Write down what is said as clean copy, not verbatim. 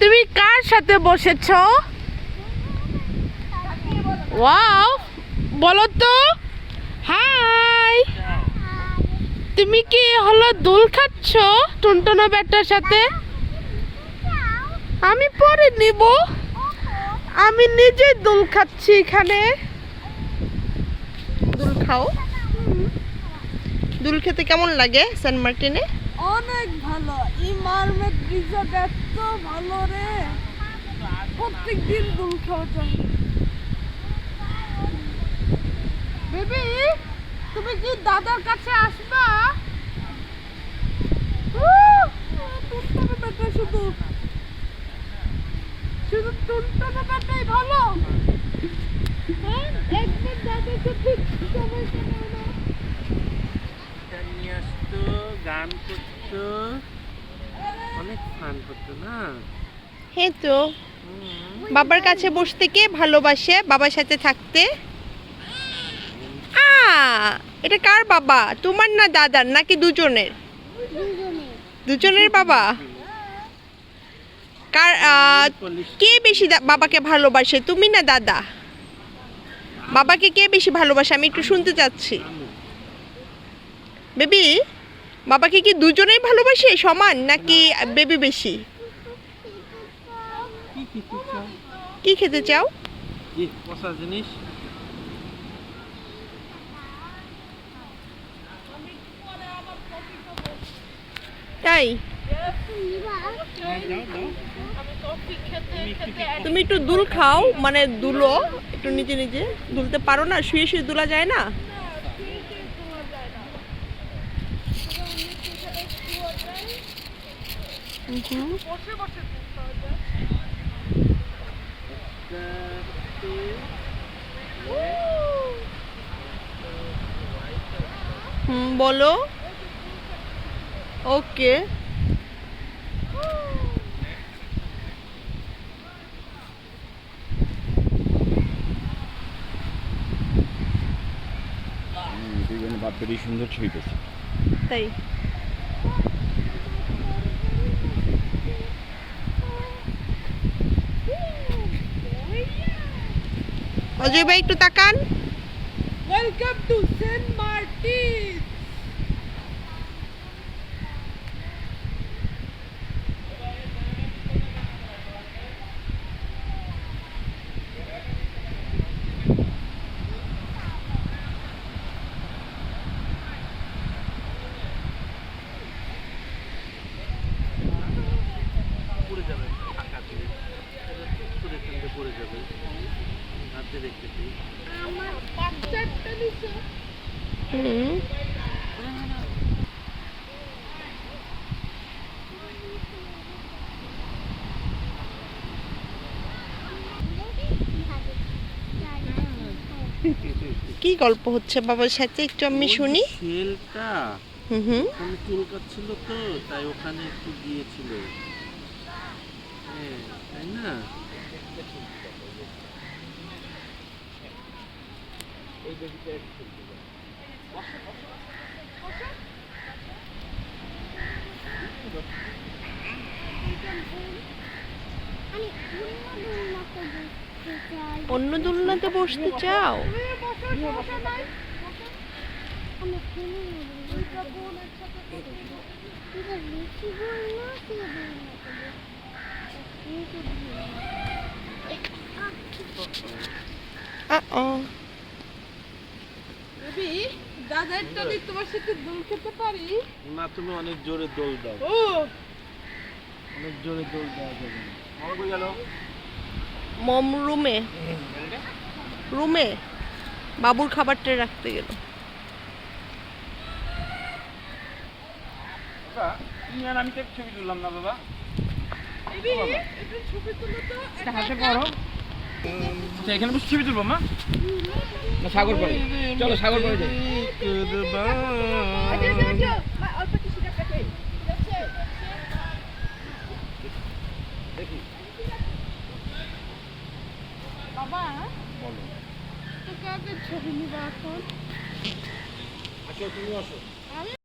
তুমি কার সাথে বসেছো? ওয়াও, বলো তো হাই। তুমি কি হলো দোল খাচ্ছ টুনটুনো ব্যাটার সাথে? আমি পরে নিব, আমি নিজে দোল খাচ্ছি এখানে। দোল খাও। দোল খেতে কেমন লাগে সেন্ট মার্টিনে? অনেক ভালো। এই মারমেড রিসোর্ট এত ভালো রে, প্রত্যেকদিন দোল খাওয়া যায়। বেবি, তুমি কি দাদার কাছে আসবা? টুনটুনো ব্যাটা শুধু শুধু টুনটুনো ব্যাটাই ভালো। হ্যাঁ, একবার দাদার সাথে সময় কাটাও না। নিয়ে আসতো, গান করতো, অনেক ফান করতো না? হ্যাঁ তো, বাবার কাছে বসতে কে ভালোবাসে বাবার সাথে থাকতে? এটা কার বাবা, তোমার না দাদার, নাকি দুজনের? দুজনের বাবা। কার কে বেশি বাবাকে ভালোবাসে, তুমি না দাদা? বাবাকে কে বেশি ভালোবাসে আমি একটু শুনতে চাচ্ছি। বেবি, বাবাকে কি দুজনেই ভালোবাসে সমান, নাকি বেবি বেশি? কি খেতে চাও? পচা জিনিস। তাই তুমি একটু দুল খাও, মানে দুলো একটু নিজে নিজে। দুলতে পারো না? শুয়ে শুয়ে দুলা যায় না? বলো। ওকে। বাপেরই সুন্দর ছবি পেয়েছে। তাই অজয় ভাই একটু তাকান। Welcome to Saint Martin. পড়ে যাবে, ফাঁকা ছিল, পড়ে ফেলতে পড়ে যাবে। হাতে দেখতেছি আমার বাচ্চাটা নিচে। কি গল্প হচ্ছে বাবার সাথে একটু আমি শুনি। ছেলটা হুম ওখানে চুলকাচ্ছিল তো, তাই ওখানে একটু গিয়েছিল। হ্যাঁ, তাই না? অন্য দোলনাতে বসতে চাও? বেবি, দাদারটা দিয়ে তোমার সাথে দোল খেতে পারি? না, তুমি অনেক জোরে দোল দাও। ও, অনেক জোরে দোল দেওয়া যাবে না। আমার কই গেল? মম রুমে রুমে বাবুর খাবারটা রাখতে গেল। আমি তো ছবি তুললাম না বাবা। বেবি, একটু ছবি তুলো তো। হাসে পড়ো। আচ্ছা, এখানে বসে ছবি তুলবো মা? না সাগর পাড়ে? চলো সাগর পাড়ে যাই। অল্প কিছু টাকা দেই। দেখি বাবা, বলো। তোকে আগে ছবি নিবা এখন। আচ্ছা, তুমি আসো।